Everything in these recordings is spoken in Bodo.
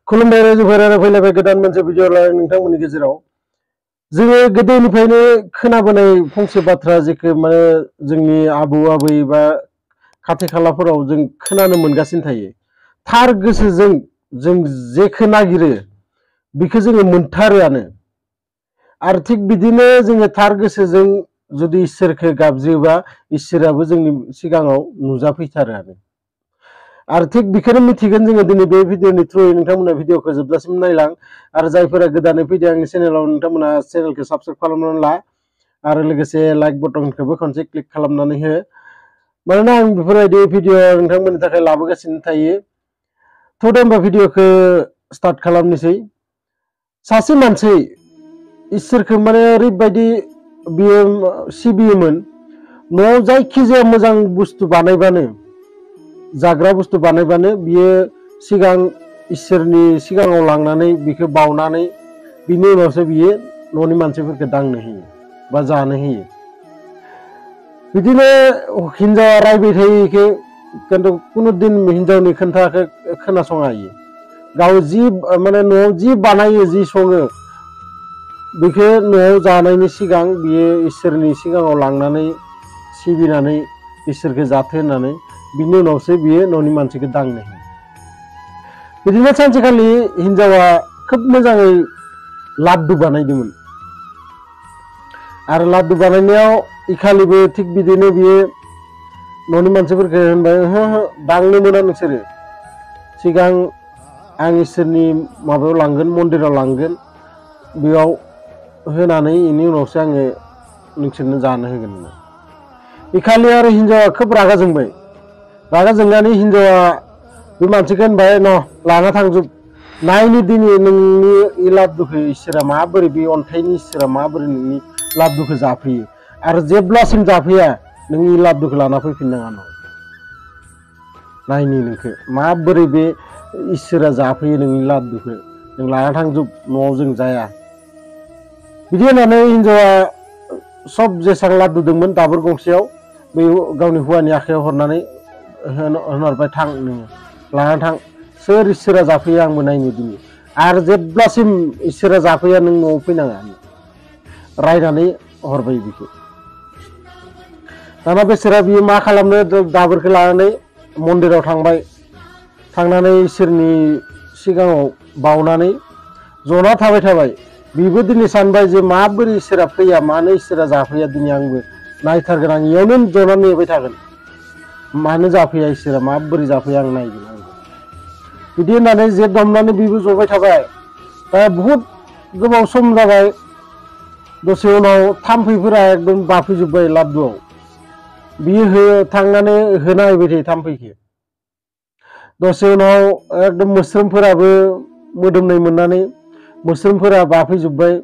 खुलुमबाय रायजोफोरा फैलायबाय गोदान मोनसे भिडिअ लानानै नोंथांमोननि गेजेराव जोङो गोदोनिफ्रायनो खोनाबोनाय फंसे बाथ्रा जेखौ माने जोंनि आबौ आबै बा खाथि खालाफोराव जों खोनानो मोनगासिनो थायो थार गोसोजों जों जेखौ नागिरो बेखौ जोङो मोनथारोआनो आरो थिग बिदिनो जोङो थार गोसोजों जुदि इसोरखौ गाबज्रियोबा इसोराबो जोंनि सिगाङाव नुजाफैथारोआनो आरो थिग बेखौनो मिथिगोन जोङो दिनै बे भिडिअनि थ्रुयै नोंथांमोना भिडिअखौ जोबजासिम नायलां आरो जायफोरा गोदानै फैदों आंनि चेनेलाव नोंथांमोना चेनेलखौ साबस्क्राइब खालामनानै ला आरो लोगोसे लाइक बटनखौबो खनसे क्लिक खालामनानै हो मानोना आं बेफोरबायदि भिडिअ नोंथांमोननि थाखाय लाबोगासिनो थायो थ' दा होमबा भिडिअखौ स्टार्ट खालामनोसै सासे मानसि इसोरखौ माने ओरैबायदि बियो सिबियोमोन न'आव जायखिजाया मोजां बुस्थु बानायबानो जाग्रा बुस्थु बानायबानो बियो सिगां इसोरनि सिगाङाव लांनानै बिखौ बावनानै बिनि उनावसो बियो न'नि मानसिफोरखौ दांनो होयो बा जानो होयो बिदिनो हिनजावा रायबाय थायो इखौ खिन्थु कुनु दिन हिनजावनि खोथाखौ खोनासङा इयो गाव जि माने न'आव जि बानायो जि सङो बेखौ न'आव जानायनि सिगां बियो इसोरनि सिगाङाव लांनानै सिबिनानै इसोरखौ जाथो होननानै बिनि उनावसो बियो न'नि मानसिखौ दांनो होयो बिदिनो सानसेखालि हिनजावा खोब मोजाङै लाड्डु बानायदोंमोन आरो लाड्डु बानायनायाव इखालिबो थिग बिदिनो बियो न'नि मानसिफोरखौ होनबाय ओहो दांनो मोना नोंसोरो सिगां आं इसोरनि माबायाव लांगोन मन्दिराव लांगोन बेयाव होनानै इनि उनावसो आङो नोंसोरनो जानो होगोन इखालि आरो हिनजावा खोब रागा जोंबाय रागा जोंनानै हिनजावा बे मानसिखौ होनबाय न' लाना थांजोब नायनि दिनै नोंनि लाड्डुखौ इसोरा माबोरै बे अन्थाइनि इसोरा माबोरै नोंनि लाड्डुखौ जाफैयो आरो जेब्लासिम जाफैया नोंनि लाड्डुखौ लाना फैफिननाङा न' नायनि नोंखौ माबोरै बे इसोरा जाफैयो नोंनि लाड्डुखौ नों लाना थांजोब न'आव जों जाया बिदि होननानै हिनजावा सब जेसां लाड्डु दंमोन दाबोर गंसेयाव बे गावनि हौवानि आखायाव हरनानै होनहरबाय थां नोङो लाना थां सोर इसोरा जाफैयो आंबो नायनो दिनै आरो जेब्लासिम इसोरा जाफैया नों न'आव फैनाङा रायनानै हरबाय बिखौ दाना बेसोरा बियो मा खालामनो दाबोरखौ लानानै मन्दिराव थांबाय थांनानै इसोरनि सिगाङाव बावनानै जना थाबाय बिबो दिनै सानबाय जे माबोरै इसोरा फैया मानो इसोरा जाफैया दिनै आंबो नायथारगोन आं इयावनो जना नेबाय थागोन मानो जाफैया इसोरा माबोरै जाफैया आं नायगोन आंबो बिदि होननानै जे दमनानै बिबो जबाय थाबाय दा बहुद गोबाव सम जाबाय दसे उनाव थाम्फैफोरा एकदम बाफैजोब्बाय लाड्डुआव बियो थांनानै होना होबाय थायो थाम्फैखौ दसे उनाव एकदम मोस्रोमफोराबो मोदोमनाय मोननानै मोस्रोमफोरा बाफैजोब्बाय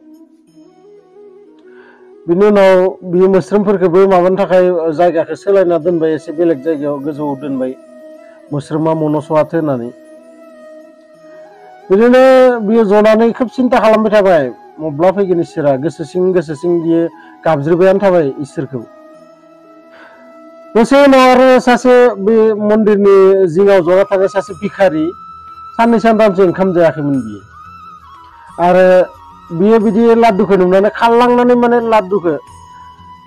बिनि उनाव बियो मोस्रोमफोरखौबो माबानो थाखाय जायगाखौ सोलायना दोनबाय एसे बेलेग जायगायाव गोजौआव दोनबाय मोस्रोमा मन'सवाथो होननानै बिदिनो बियो जनानै खोब सिन्था खालामबाय थाबाय मब्ला फैगोन इसोरा गोसो सिं बियो गाबज्रिबायानो थाबाय इसोरखौ दसे उनाव आरो सासे बे मन्दिरनि जिङाव जना थानाय सासे भिखारि साननै सानथामसो ओंखाम जायाखैमोन बियो आरो बियो बिदि लाड्डुखौ नुनानै खारलांनानै माने लाड्डुखौ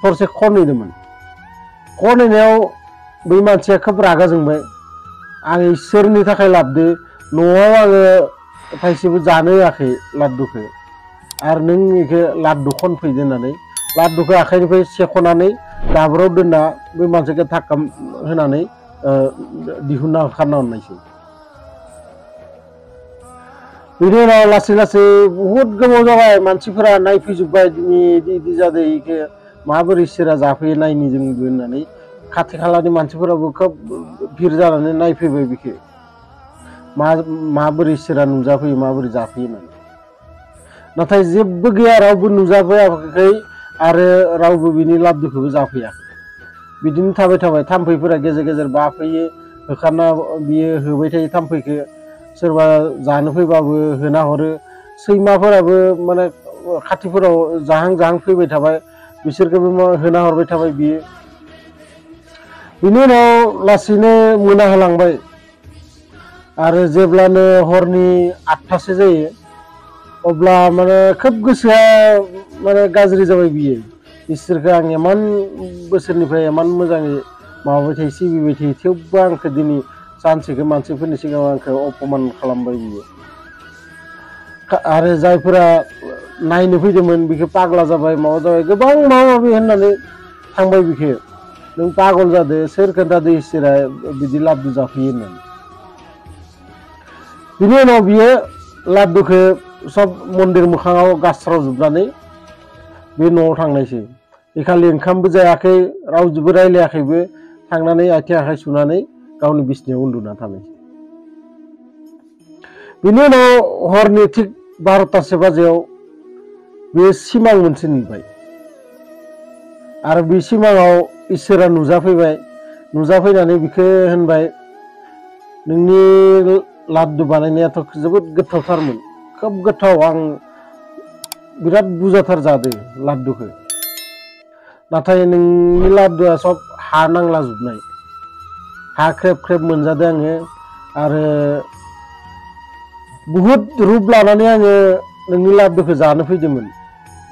थरसे खनहैदोंमोन खनहैनायाव बै मानसिया खोब रागा जोंबाय आं इसोरनि थाखाय लाबोदो न'आव आङो थाइसेबो जानो होआखै लाड्डुखौ आरो नों बेखौ लाड्डु खनफैदो होननानै लाड्डुखौ आखाइनिफ्राय सेख'नानै दाबोराव दोनना बै मानसिखौ धाक्का होनानै दिहुनना खारना हरनायसै बिनि उनाव लासै लासै बहुद गोबाव जाबाय मानसिफोरा नायफैजोब्बाय दिनै बिदि जादों बेखौ माबोरै इसोरा जाफैयो नायनि जोंबो होननानै खाथि खालानि मानसिफोराबो खोब भिर जानानै नायफैबाय बिखौ माबोरै इसोरा नुजाफैयो माबोरै जाफैयो होननानै नाथाय जेबो गैया रावबो नुजाफैयाखै आरो रावबो बिनि लाड्डुखौबो जाफैयाखै बिदिनो थाबाय थाम्फैफोरा गेजेर गेजेर बाफैयो होखारना बियो होबाय थायो थाम्फैखौ सोरबा जानो फैबाबो होना हरो सैमाफोराबो माने खाथिफोराव जाहां फैबाय थाबाय बिसोरखौबो होना हरबाय थाबाय बियो बिनि उनाव लासैनो मोनाहोलांबाय आरो जेब्लानो हरनि 8टासो जायो अब्ला माने खोब गोसोआ माने गाज्रि जाबाय बियो इसोरखौ आं इमान बोसोरनिफ्राय इमान मोजाङै माबाबाय थायो सिबिबाय थायो थेवबो आंखौ दिनै सानसेखौ मानसिफोरनि सिगाङाव आंखौ अपमान खालामबाय बियो आरो जायफोरा नायनो फैदोंमोन बिखौ पागला जाबाय माबा जाबाय गोबां माबा माबि होननानै थांबाय बिखौ नों पागल जादो सोर खोन्थादो इसोरा बिदि लादु जाफैयो होननानै बिनि उनाव बियो लादुखौ सब मन्दिर मोखाङाव गास्रावजोबनानै बे न'आव थांनायसै बेखालि ओंखामबो जायाखै रावजोंबो रायलायाखैबो थांनानै आथिं आखाइ सुनानै गावनि बिसिनायाव उन्दुना थानायसै बिनि उनाव हरनि थिग 12टासो बाजियाव बे सिमां मोनसे नुबाय आरो बे सिमाङाव इसोरा नुजाफैनानै बिखौ होनबाय नोंनि लादु बानायनायाथ' जोबोद गोथावथारमोन खोब गोथाव आं बिराद बुरजाथार जादों लादुखौ नाथाय नोंनि लादुआ सब हा नांलाजोबनाय हा ख्रेब ख्रेब मोनजादों आङो आरो बुहुद रुप लानानै आङो नोंनि लादुखौ जानो फैदोंमोन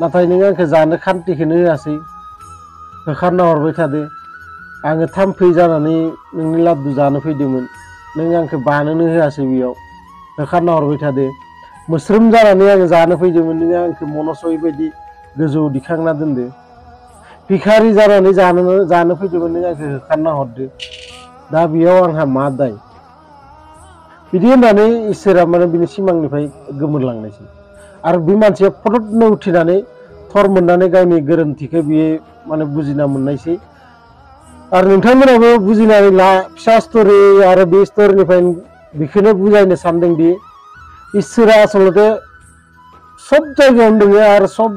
नाथाय नों आंखौ जानो खान्थिखौनो होआसै होखारना हरबाय थादो आङो थाम्फै जानानै नोंनि लादु जानो फैदोंमोन नों आंखौ बानोनो होआसै बेयाव होखारना हरबाय थादो मोस्रोम जानानै आङो जानो फैदोंमोन नों आंखौ मनसय बायदि गोजौ दिखांना दोनदो भिखारि जानानै जानो फैदोंमोन नों आंखौ होखारना हरदो दा बेयाव आंहा मा दाय बिदि होननानै इसोरा माने बिनि सिमांनिफ्राय गोमोरलांनायसै आरो बे मानसिया फटकनो उथिनानै थर मोननानै गावनि गोरोन्थिखौ बियो माने बुजिना मोननायसै आरो नोंथांमोनाबो बुजिनानै ला फिसा स्ट'रि आरो बे स्ट'रिनिफ्राय बेखौनो बुजायनो सानदों दि इसोरा आसलते सब जायगायावनो दङ आरो सब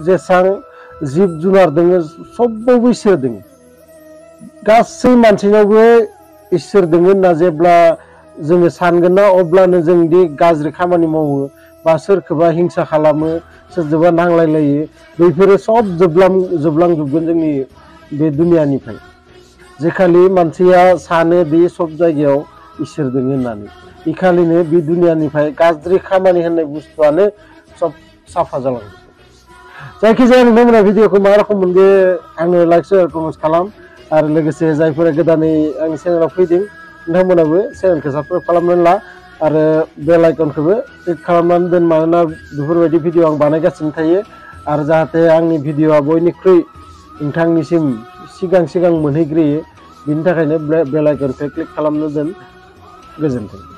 जेसां जिब जुनार दङ सबबावबो इसोर दङ गासै मानसिनावबो इसोर दङ होनना जेब्ला जोङो सानगोन ना अब्लानो जों दि गाज्रि खामानि मावो बा सोरखौबा हिंसा खालामो सोरजोंबा नांलायलायो बेफोरो सब जोबलांजोबगोन जोंनि बे दुनियानिफ्राय जेखालि मानसिया सानो दि सब जायगायाव इसोर दङ होननानै इखालिनो बे दुनियानिफ्राय गाज्रि खामानि होननाय बुस्थुआनो सब साफा जालांजोबगोन जायखिजाया नोंथांमोना भिडिअखौ मा रखम मोनदो आंनो लाइक शेयार कमेन्ट खालाम आरो लोगोसे जायफोरा गोदानै आंनि चेनेलाव फैदों नोंथांमोनाबो चेनेलखौ साबस्क्राइब खालामनानै ला आरो बेल आइकनखौबो क्लिक खालामनानै दोन मानोना बेफोरबायदि भिडिअ आं बानायगासिनो थायो आरो जाहाथे आंनि भिडिअआ बयनिख्रुइ नोंथांनिसिम सिगां मोनहैग्रोयो बिनि थाखायनो बेल आइकनखौ क्लिक खालामना दोन गोजोन्थों।